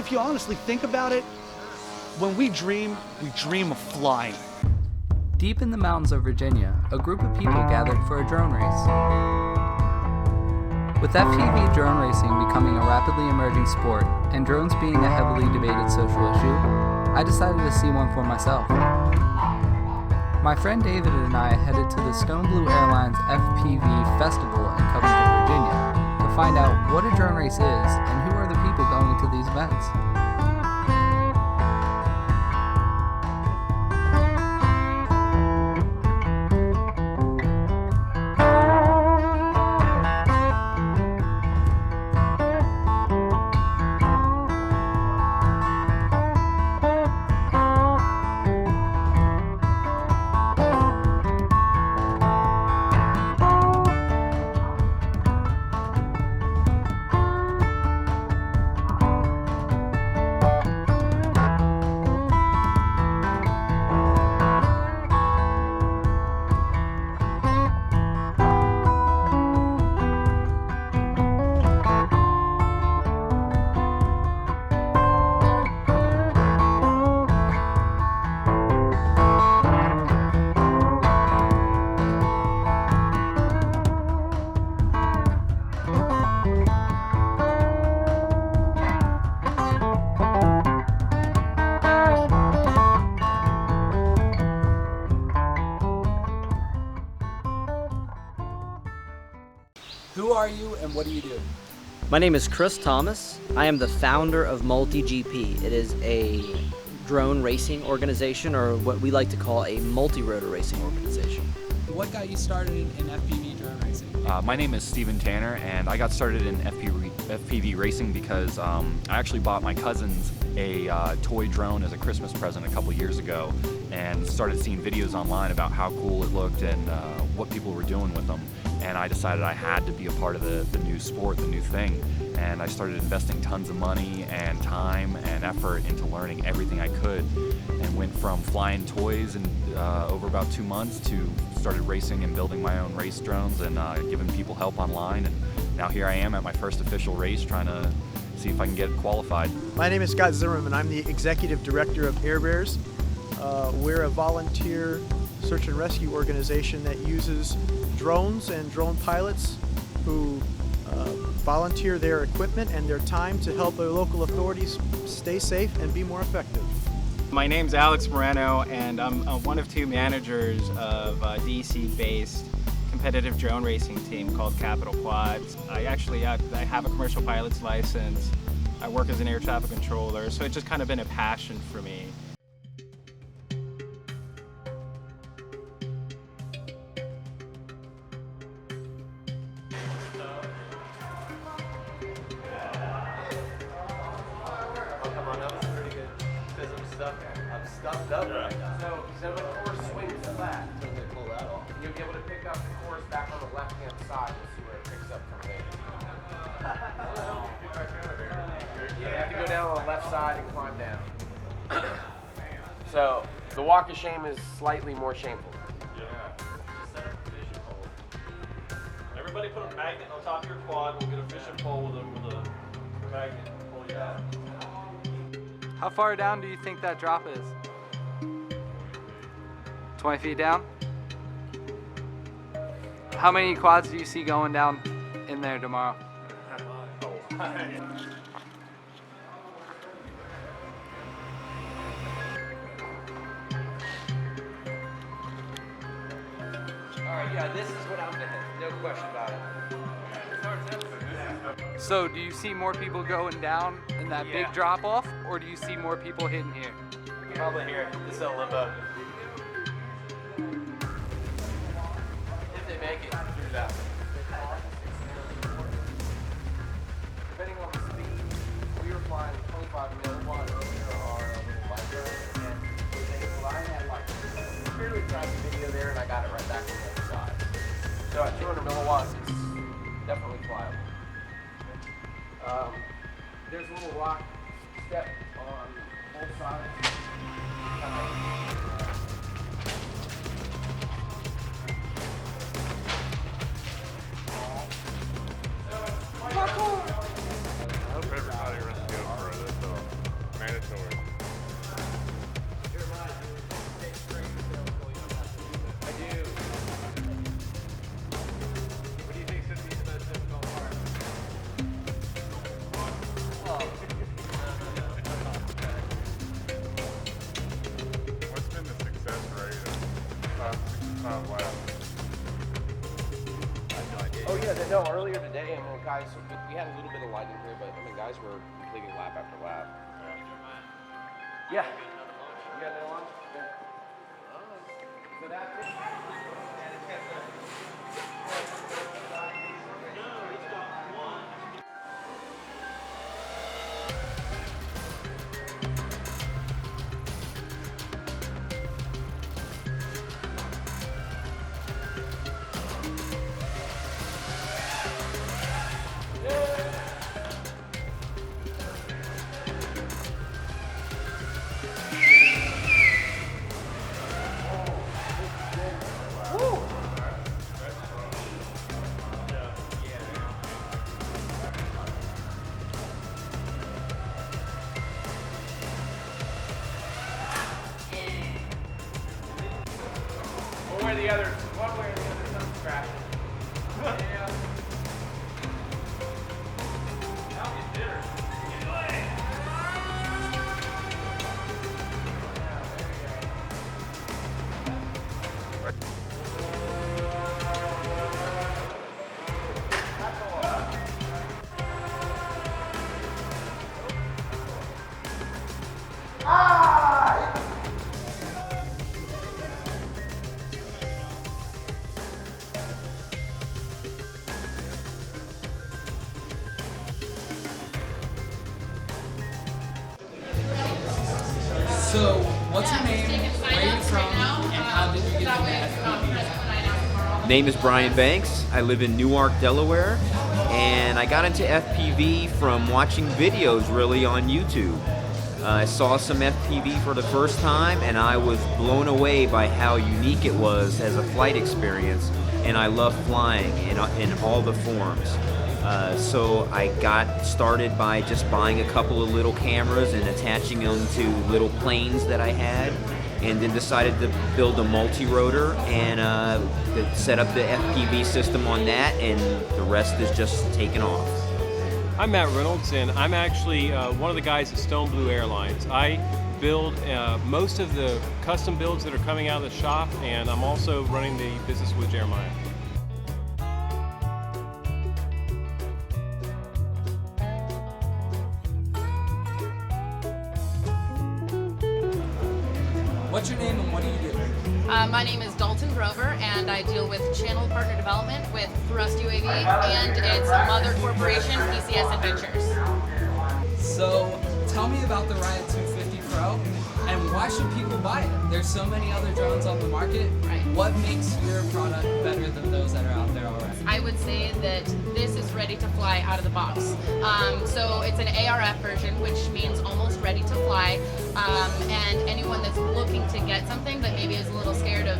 if you honestly think about it, when we dream of flying. Deep in the mountains of Virginia, a group of people gathered for a drone race. With FPV drone racing becoming a rapidly emerging sport and drones being a heavily debated social issue, I decided to see one for myself. My friend David and I headed to the Stone Blue Airlines FPV Festival in Covington, Virginia, to find out what a drone race is and who are the people going to these events. Who are you and what do you do? My name is Chris Thomas. I am the founder of MultiGP. It is a drone racing organization, or what we like to call a multi-rotor racing organization. What got you started in FPV drone racing? My name is Steven Tanner, and I got started in FPV racing because I actually bought my cousins a toy drone as a Christmas present a couple years ago, and started seeing videos online about how cool it looked and what people were doing with them. And I decided I had to be a part of the new sport, the new thing. And I started investing tons of money and time and effort into learning everything I could, and went from flying toys in over about 2 months to started racing and building my own race drones and giving people help online. And now here I am at my first official race, trying to see if I can get qualified. My name is Scott Zimmerman. I'm the executive director of Air Bears. We're a volunteer search and rescue organization that uses drones and drone pilots who volunteer their equipment and their time to help their local authorities stay safe and be more effective. My name's Alex Moreno, and I'm one of 2 managers of a DC-based competitive drone racing team called Capital Quads. I have a commercial pilot's license. I work as an air traffic controller, so it's just kind of been a passion for me. I'm stuffed up right now. So the course swings flat until they pull that off. You'll be able to pick up the course back on the left-hand side. You'll see where it picks up from there. You have to go down on the left side and climb down. So the walk of shame is slightly more shameful. Everybody put a magnet on top of your quad. We'll get a fishing pole with a magnet and pull you out. How far down do you think that drop is? 20 feet down? How many quads do you see going down in there tomorrow? Alright, yeah, this is what I'm thinking. No question about it. So do you see more people going down in that big drop off, or do you see more people hitting here? Probably here. This is a limbo. If they make it through that. Depending on the speed, we were flying 25 milliwatt earlier on a little light drone, and I had like a fairly crappy video there, and I got it right back on the other side. So at 200 milliwatts, it's definitely flyable. There's a little rock step on both sides. I hope everybody runs go for this though. mandatory. I do. What do you think should be the most difficult part? What's been the success rate of 65 laps? Oh yeah, no, earlier today, I mean, guys, we had a little bit of lightning here, but I mean, guys were completing lap after lap. Yeah. You got another one? Yeah. So that's it. One way or the other, something's crashing. Yeah. Now get bitter. Get away! Yeah, there you go. So, what's your name, where are you from, and how did you get into FPV? Name is Brian Banks. I live in Newark, Delaware, and I got into FPV from watching videos really on YouTube. I saw some FPV for the first time, and I was blown away by how unique it was as a flight experience, and I love flying in all the forms. So I got started by just buying a couple of little cameras and attaching them to little planes that I had, and then decided to build a multi-rotor and set up the FPV system on that, and the rest is just taken off. I'm Matt Reynolds, and I'm actually one of the guys at Stone Blue Airlines. I build most of the custom builds that are coming out of the shop, and I'm also running the business with Jeremiah. What's your name and what do you do? My name is Dalton Grover, and I deal with channel partner development with Thrust UAV and its mother corporation, PCS Adventures. So, tell me about the Riot 250 Pro, and why should people buy it? There's so many other drones on the market. Right. What makes your product better than those that are out there already? I would say that this is ready to fly out of the box. So it's an ARF version, which means almost ready to fly. And anyone that's looking to get something but maybe is a little scared of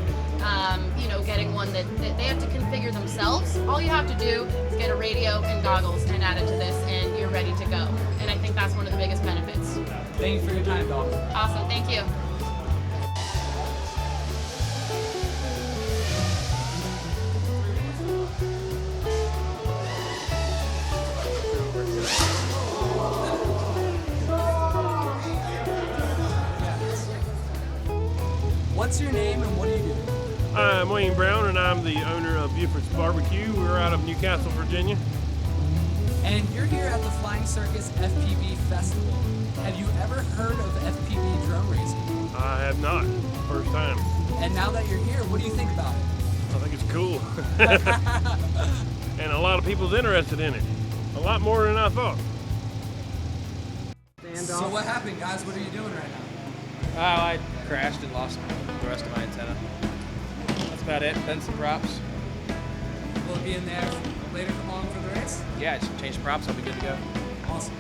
getting one that they have to configure themselves, all you have to do is get a radio and goggles and add it to this, and you're ready to go. And I think that's one of the biggest benefits. Thank you for your time, Dalton. Awesome, thank you. What's your name and what do you do? I'm Wayne Brown, and I'm the owner of Buford's Barbecue. We're out of Newcastle, Virginia. And you're here at the Flying Circus FPV Festival. Have you ever heard of FPV Drone Racing? I have not. First time. And now that you're here, what do you think about it? I think it's cool. And a lot of people's interested in it. A lot more than I thought. So what happened, guys? What are you doing right now? I crashed and lost the rest of my antenna. That's about it. Then some props. Will it be in there later on for the race? Yeah, just change props. I'll be good to go. Awesome.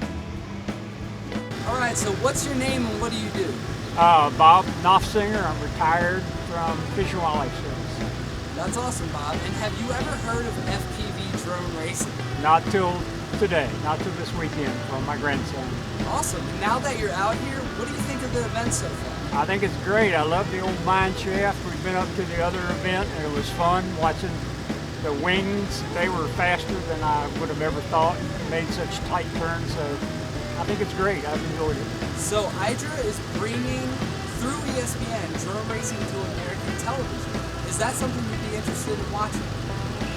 All right, so what's your name and what do you do? Bob Knopfsinger. I'm retired from Fish and Wildlife Service. That's awesome, Bob. And have you ever heard of FPV Drone Racing? Not till today, not till this weekend from my grandson. Awesome. And now that you're out here, what do you think of the event so far? I think it's great. I love the old mine shaft. We've been up to the other event and it was fun watching the wings. They were faster than I would have ever thought and made such tight turns. So I think it's great. I've enjoyed it. So Hydra is bringing, through ESPN, drone racing to American television. Is that something you'd be interested in watching?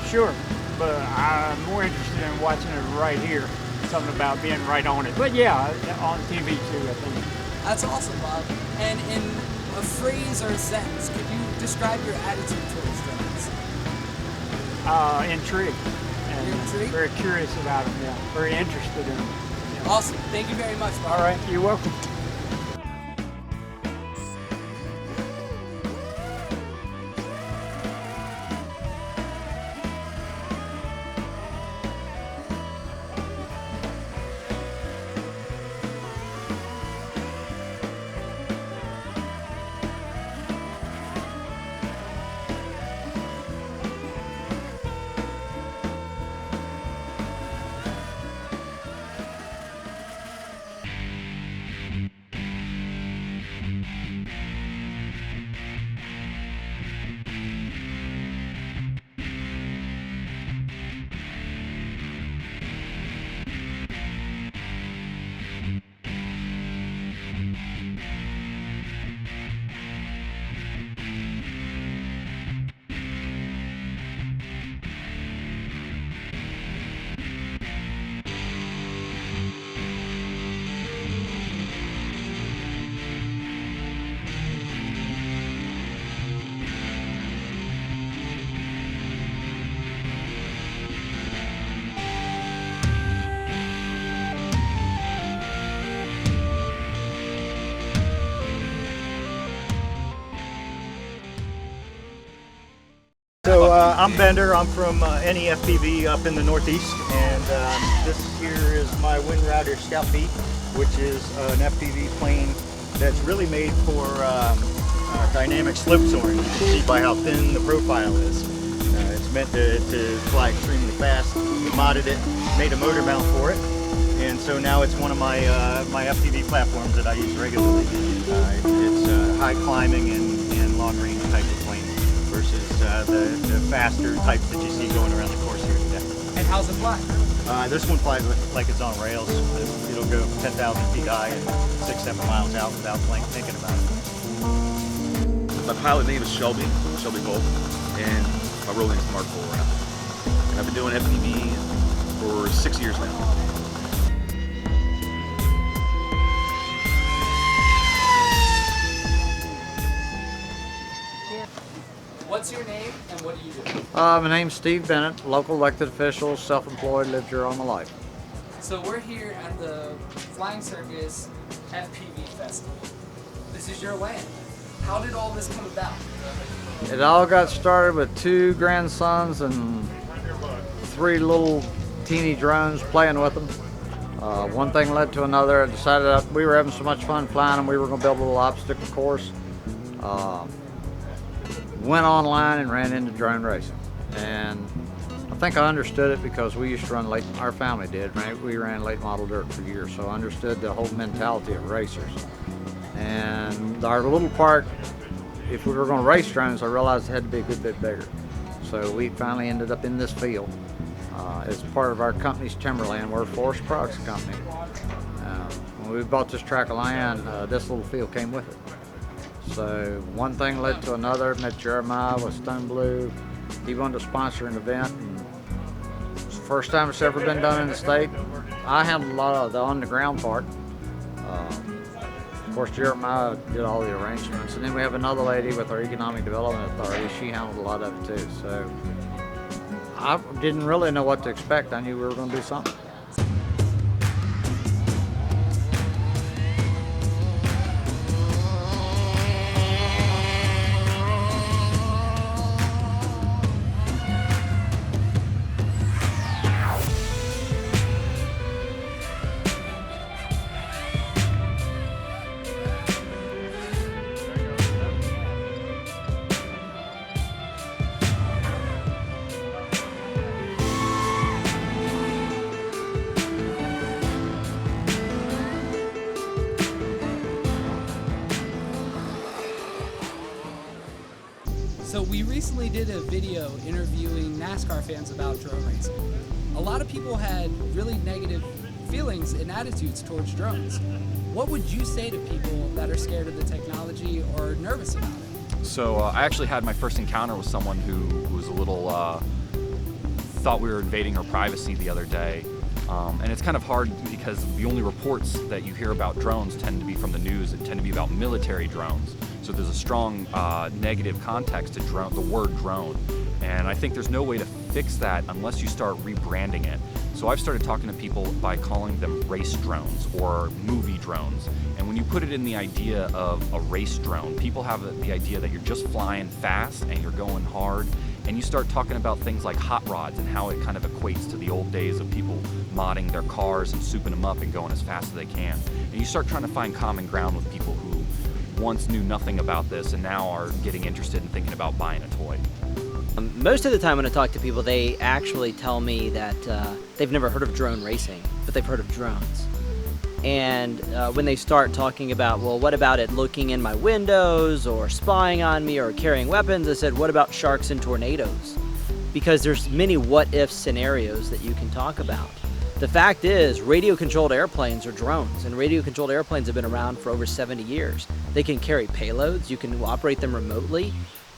Sure, but I'm more interested in watching it right here. Something about being right on it. But yeah, on TV too, I think. That's awesome, Bob. And in a phrase or a sentence, could you describe your attitude towards drones? Intrigued. And intrigued? Very curious about them, yeah. Very interested in them. Yeah. Awesome. Thank you very much, Bob. All right, you're welcome. So I'm Bender. I'm from FPV up in the Northeast, and this here is my Wind Rider Scout B, which is an FPV plane that's really made for dynamic slope soaring. You can see by how thin the profile is. It's meant to fly extremely fast. We modded it, made a motor mount for it, and so now it's one of my my FPV platforms that I use regularly. It's high climbing and long range type of plane versus the faster types that you see going around the course here today. And how's it fly? This one flies like it's on rails. It'll go 10,000 feet high and 6-7 miles out without thinking about it. My pilot name is Shelby Gold, and my role name is Mark Bull. And I've been doing FPV for 6 years now. What's your name and what do you do? My name's Steve Bennett, local elected official, self-employed, lived here all my life. So we're here at the Flying Circus FPV Festival. This is your land. How did all this come about? It all got started with 2 grandsons and 3 little teeny drones playing with them. One thing led to another. I decided that we were having so much fun flying them, we were going to build a little obstacle course. Went online and ran into drone racing, and I think I understood it because we used to run late, our family did, right? We ran late model dirt for years, so I understood the whole mentality of racers. And our little park, if we were going to race drones, I realized it had to be a good bit bigger. So we finally ended up in this field. It's part of our company's timberland. We're a forest products company. When we bought this tract of land, this little field came with it. So one thing led to another. Met Jeremiah with Stone Blue. He wanted to sponsor an event. And it's the first time it's ever been done in the state. I handled a lot of the on-the-ground part. Of course, Jeremiah did all the arrangements. And then we have another lady with our Economic Development Authority. She handled a lot of it too. So I didn't really know what to expect. I knew we were going to do something. So we recently did a video interviewing NASCAR fans about drone racing. A lot of people had really negative feelings and attitudes towards drones. What would you say to people that are scared of the technology or nervous about it? So I actually had my first encounter with someone who was a little, thought we were invading her privacy the other day. And it's kind of hard because the only reports that you hear about drones tend to be from the news and tend to be about military drones. So there's a strong negative context to drone, the word drone. And I think there's no way to fix that unless you start rebranding it. So I've started talking to people by calling them race drones or movie drones. And when you put it in the idea of a race drone, people have the idea that you're just flying fast and you're going hard. And you start talking about things like hot rods and how it kind of equates to the old days of people modding their cars and souping them up and going as fast as they can. And you start trying to find common ground with people who once knew nothing about this and now are getting interested in thinking about buying a toy. Most of the time when I talk to people, they actually tell me that they've never heard of drone racing, but they've heard of drones. And when they start talking about, well, what about it looking in my windows or spying on me or carrying weapons, I said, what about sharks and tornadoes? Because there's many what-if scenarios that you can talk about. The fact is, radio-controlled airplanes are drones, and radio-controlled airplanes have been around for over 70 years. They can carry payloads, you can operate them remotely.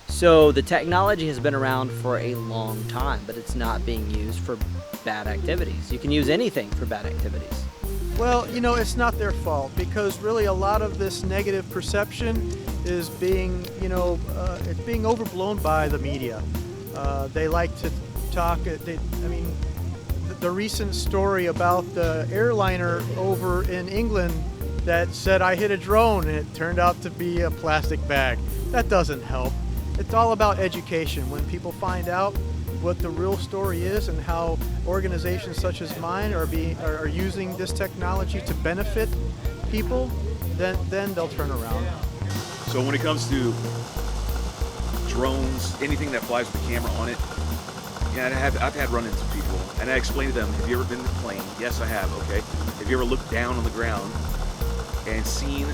So the technology has been around for a long time, but it's not being used for bad activities. You can use anything for bad activities. Well, you know, it's not their fault, because really a lot of this negative perception is being, it's being overblown by the media. They like to talk, the recent story about the airliner over in England that said I hit a drone and it turned out to be a plastic bag. That doesn't help. It's all about education. When people find out what the real story is and how organizations such as mine are using this technology to benefit people, then they'll turn around. So when it comes to drones, anything that flies with a camera on it, yeah, I've had run-ins with people, and I explain to them, have you ever been in a plane? Yes, I have, okay. Have you ever looked down on the ground and seen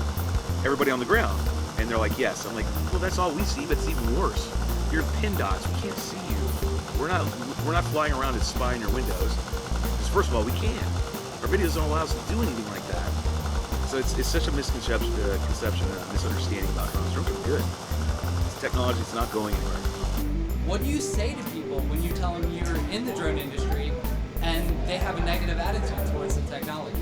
everybody on the ground? And they're like, yes. I'm like, well, that's all we see, but it's even worse. You're pin dots, we can't see you. We're not flying around and spying your windows. Because first of all, we can't. Our videos don't allow us to do anything like that. So it's such a misconception and a misunderstanding about drones. Drones are good. This technology is not going anywhere. What do you say to people when you tell them you're in the drone industry and they have a negative attitude towards the technology?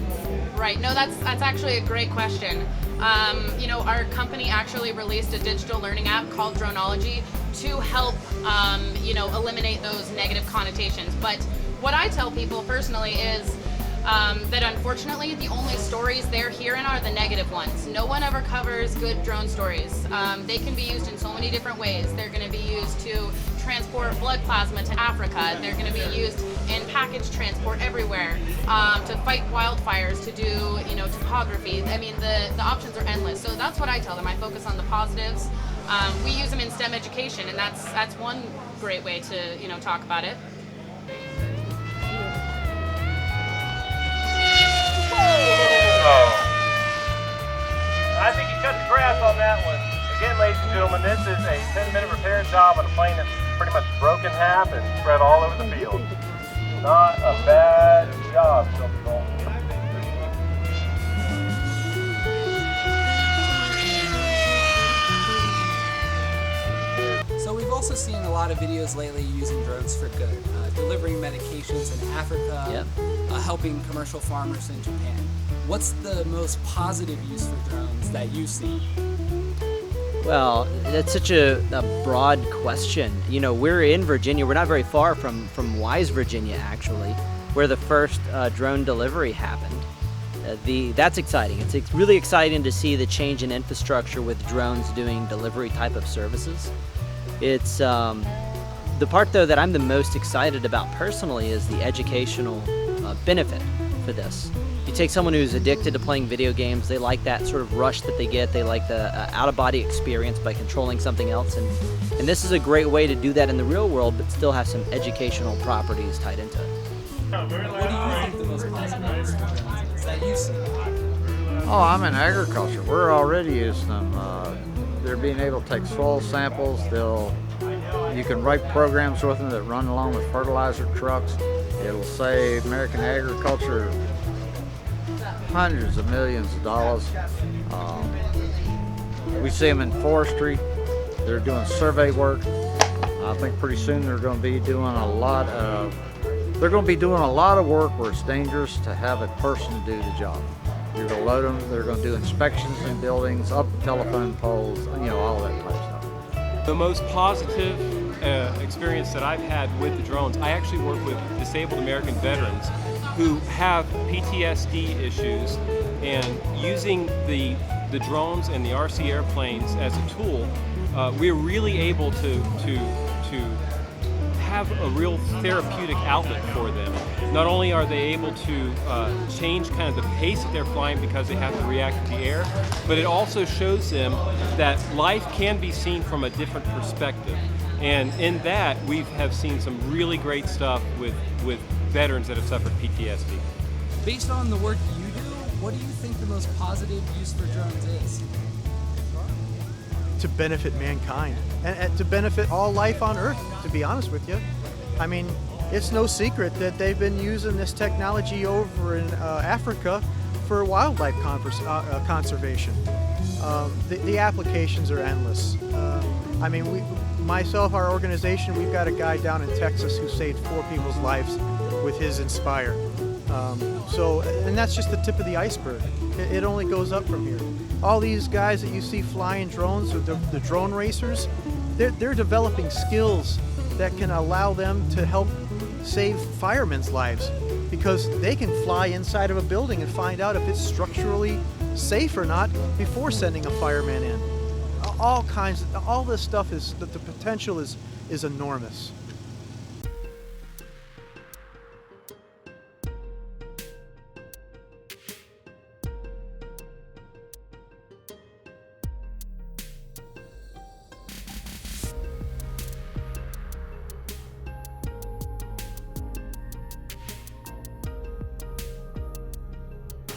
Right. No, that's actually a great question. Our company actually released a digital learning app called Dronology to help, eliminate those negative connotations. But what I tell people personally is that unfortunately the only stories they're hearing are the negative ones. No one ever covers good drone stories. They can be used in so many different ways. They're going to be used to transport blood plasma to Africa. They're going to be used in package transport everywhere, to fight wildfires, to do topography. I mean, the options are endless. So that's what I tell them. I focus on the positives. We use them in STEM education, and that's one great way to talk about it. I think you cut the grass on that one. Again, ladies and gentlemen, this is a 10-minute repair job on a plane that's pretty much broke in half and spread all over the field. Not a bad job, people. So we've also seen a lot of videos lately using drones for good, delivering medications in Africa, helping commercial farmers in Japan. What's the most positive use for drones that you see? Well, that's such a broad question. We're in Virginia. We're not very far from Wise, Virginia, actually, where the first drone delivery happened. That's exciting. It's really exciting to see the change in infrastructure with drones doing delivery type of services. It's the part, though, that I'm the most excited about personally is the educational benefit for this. You take someone who's addicted to playing video games, they like that sort of rush that they get, they like the out-of-body experience by controlling something else, and this is a great way to do that in the real world, but still have some educational properties tied into it. What do you think the most positive use for drones is that you see? Oh, I'm in agriculture. We're already using them. They're being able to take soil samples. They'll You can write programs with them that run along with fertilizer trucks. It'll save American agriculture hundreds of millions of dollars. We see them in forestry. They're doing survey work. I think pretty soon they're going to be doing a lot of work where it's dangerous to have a person do the job. You're going to load them. They're going to do inspections in buildings, up telephone poles, all that type of stuff. The most positive experience that I've had with the drones, I actually work with disabled American veterans who have PTSD issues, and using the drones and the RC airplanes as a tool, we're really able to have a real therapeutic outlet for them. Not only are they able to change kind of the pace that they're flying because they have to react to the air, but it also shows them that life can be seen from a different perspective. And in that, we have seen some really great stuff with veterans that have suffered PTSD. Based on the work you do, what do you think the most positive use for drones is? To benefit mankind and to benefit all life on Earth, to be honest with you. I mean, it's no secret that they've been using this technology over in Africa for wildlife conservation. The applications are endless. I mean, our organization, we've got a guy down in Texas who saved 4 people's lives with his Inspire. And that's just the tip of the iceberg. It only goes up from here. All these guys that you see flying drones, the drone racers, they're developing skills that can allow them to help save firemen's lives, because they can fly inside of a building and find out if it's structurally safe or not before sending a fireman in. All this stuff is, the potential is enormous.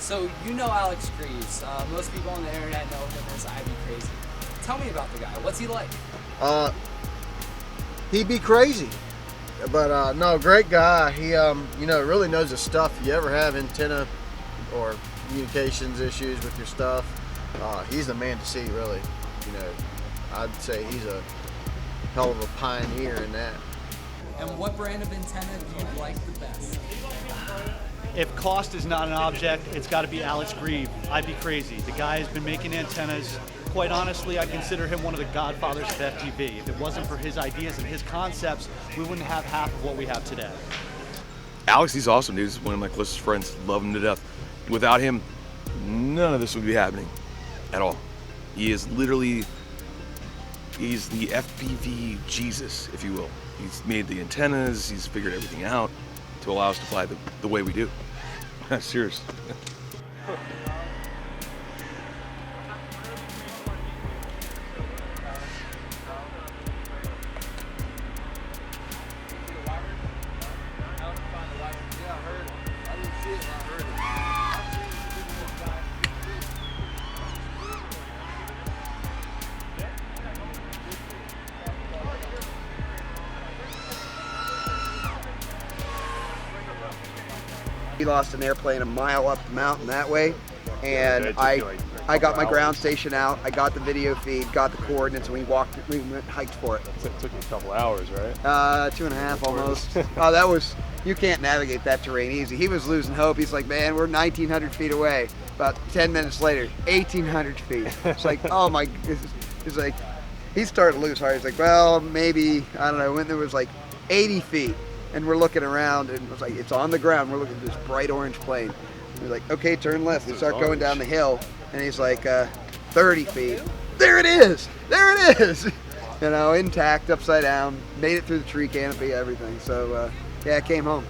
So you know Alex Greaves. Most people on the internet know him as Ivy Crazy. Tell me about the guy. What's he like? He'd be crazy, but no, great guy. He really knows his stuff. If you ever have antenna or communications issues with your stuff, he's the man to see, really. I'd say he's a hell of a pioneer in that. And what brand of antenna do you like the best? If cost is not an object, it's got to be Alex Greaves. I'd be crazy. The guy has been making antennas. Quite honestly, I consider him one of the godfathers of FPV. If it wasn't for his ideas and his concepts, we wouldn't have half of what we have today. Alex, he's awesome, dude. He's one of my closest friends. Love him to death. Without him, none of this would be happening at all. He's the FPV Jesus, if you will. He's made the antennas, he's figured everything out to allow us to fly the way we do. Serious. We lost an airplane a mile up the mountain that way, and I got my ground station out, I got the video feed, got the coordinates, and we went and hiked for it. It took you a couple hours, right? 2.5 almost. You can't navigate that terrain easy. He was losing hope. He's like, man, we're 1,900 feet away. About 10 minutes later, 1,800 feet. It's like, oh my, it's like, he started to lose heart. He's like, well, maybe, I don't know, when there was like 80 feet. And we're looking around, and it was like, it's on the ground. We're looking at this bright orange plane. We're like, okay, turn left. We start going down the hill, and he's like, 30 feet. There it is! There it is! Intact, upside down. Made it through the tree canopy, everything. So, yeah, I came home.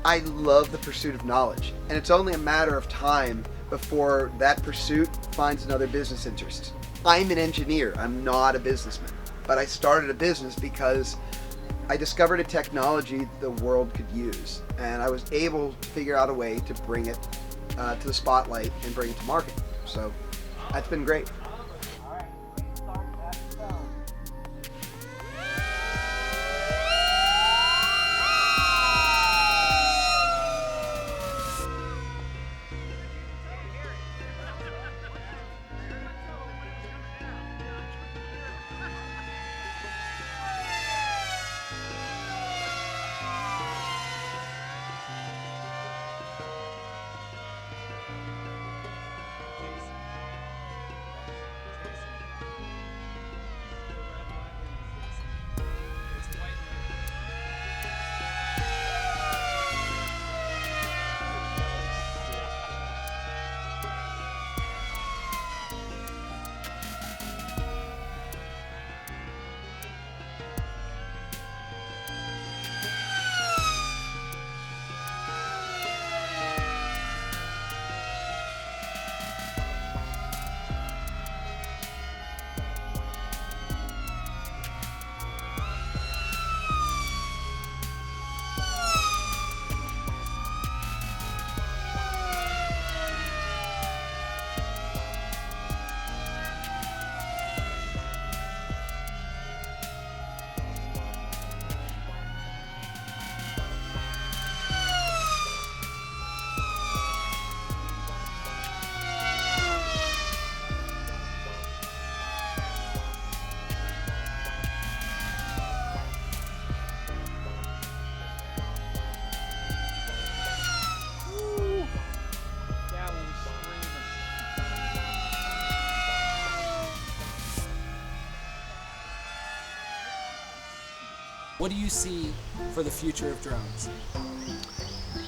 I love the pursuit of knowledge, and it's only a matter of time before that pursuit finds another business interest. I'm an engineer, I'm not a businessman, but I started a business because I discovered a technology the world could use, and I was able to figure out a way to bring it to the spotlight and bring it to market. So that's been great. What do you see for the future of drones?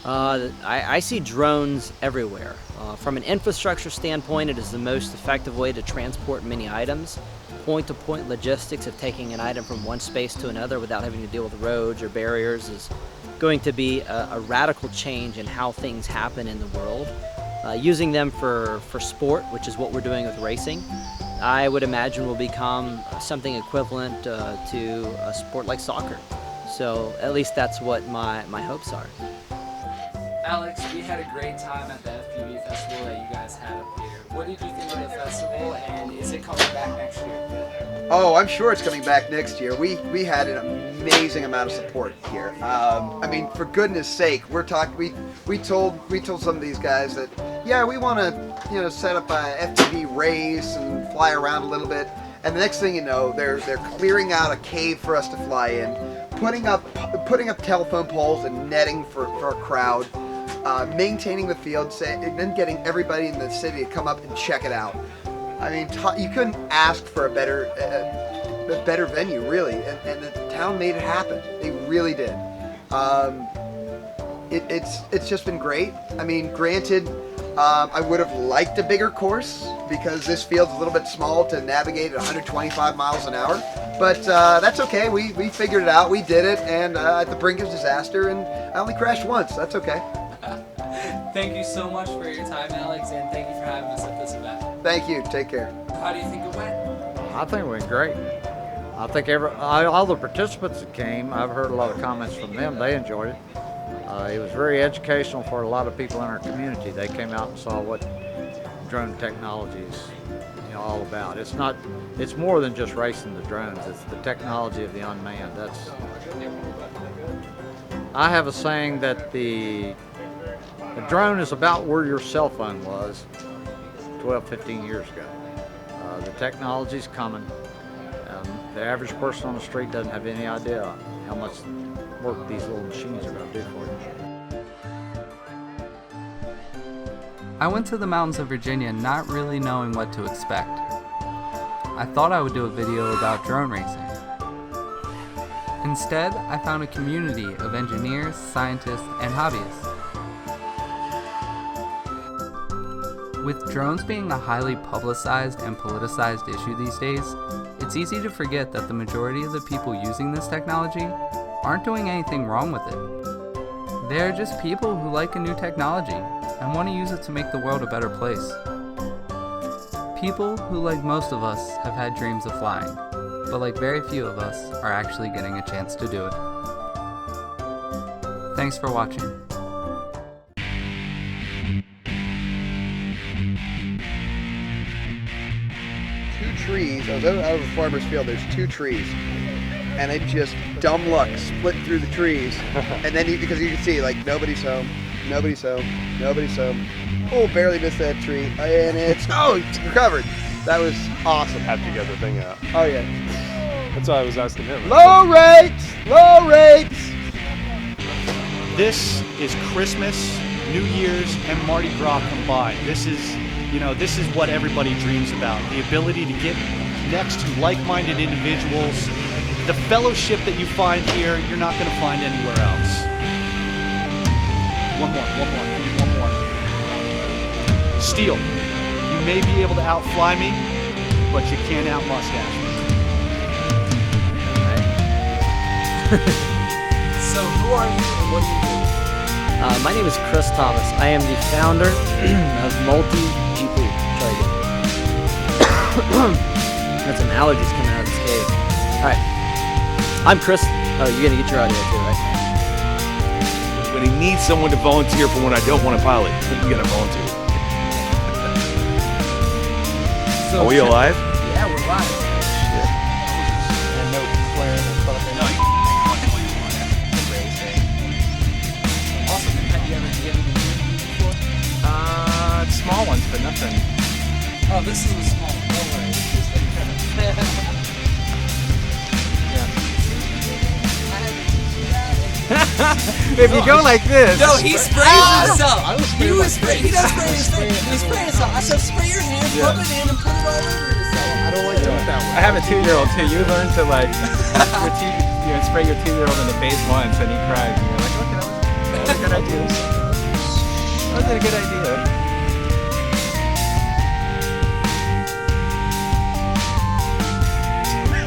I see drones everywhere. From an infrastructure standpoint, it is the most effective way to transport many items. Point-to-point logistics of taking an item from one space to another without having to deal with roads or barriers is going to be a radical change in how things happen in the world. Using them for sport, which is what we're doing with racing, I would imagine will become something equivalent to a sport like soccer. So at least that's what my hopes are. Alex, we had a great time at the FPV festival that you guys had up here. What did you think of the festival, and is it coming back next year? Oh, I'm sure it's coming back next year. We had an amazing amount of support here. I mean, for goodness sake, we told some of these guys that, yeah, we want to set up a FPV race and fly around a little bit. And the next thing you know, they're clearing out a cave for us to fly in, putting up telephone poles and netting for a crowd, maintaining the field, and then getting everybody in the city to come up and check it out. I mean, you couldn't ask for a better venue, really, and the town made it happen. They really did. It's just been great. I mean, granted, I would have liked a bigger course because this field's a little bit small to navigate at 125 miles an hour, but that's okay. We figured it out. We did it, and at the brink of disaster, and I only crashed once. That's okay. Thank you so much for your time, Alex, and thank you for having us at this event. Thank you. Take care. How do you think it went? I think it went great. I think all the participants that came, I've heard a lot of comments from them. They enjoyed it. It was very educational for a lot of people in our community. They came out and saw what drone technology is all about. It's more than just racing the drones. It's the technology of the unmanned. I have a saying that the drone is about where your cell phone was 12, 15 years ago. The technology's coming. The average person on the street doesn't have any idea how much work these little machines are going to do for you. I went to the mountains of Virginia not really knowing what to expect. I thought I would do a video about drone racing. Instead, I found a community of engineers, scientists, and hobbyists. With drones being a highly publicized and politicized issue these days, it's easy to forget that the majority of the people using this technology aren't doing anything wrong with it. They are just people who like a new technology and want to use it to make the world a better place. People who, like most of us, have had dreams of flying, but like very few of us are actually getting a chance to do it. Thanks for watching. Two trees. I was out of a farmer's field. There's two trees, and it just dumb luck split through the trees, and then because you can see like nobody's home, nobody's home, nobody's home. Oh, barely missed that tree, and it's it's recovered. That was awesome. Have to get the thing out. Oh yeah. That's why I was asking him. Low rates, low rates. This is Christmas, New Year's, and Mardi Gras combined. This is what everybody dreams about. The ability to get next to like-minded individuals. The fellowship that you find here, you're not going to find anywhere else. One more. Steel, you may be able to outfly me, but you can't out-mustache me. So who are you and what do you do? My name is Chris Thomas. I am the founder of Multi-GP. Got some allergies coming out of this cave. Alright. I'm Chris. Oh, you're gonna get your audio too, right? When he needs someone to volunteer for when I don't want to pilot, you gotta volunteer. Are we alive? Yeah, we're live. And no flaring and stuff. No, Awesome. Have you ever given before? Small ones, but nothing. Oh, this is a small one. Don't worry. It's just like If you go like this. No, he sprays himself. He does spray his face. He sprays himself. I said spray your hand, rub it in, and put it all over yourself. I don't like doing that one. I have a 2-year-old too. You learn to like spray your 2-year-old in the face once and he cries and you're like, okay, that was a good idea. That was a good idea.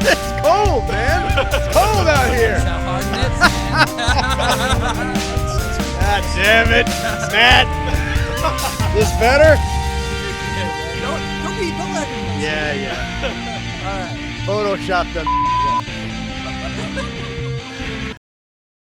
It's cold, man. It's cold out here. That's how hard it is, man. God damn it, Matt. This better? Don't let him. Yeah. All right. Photoshop them.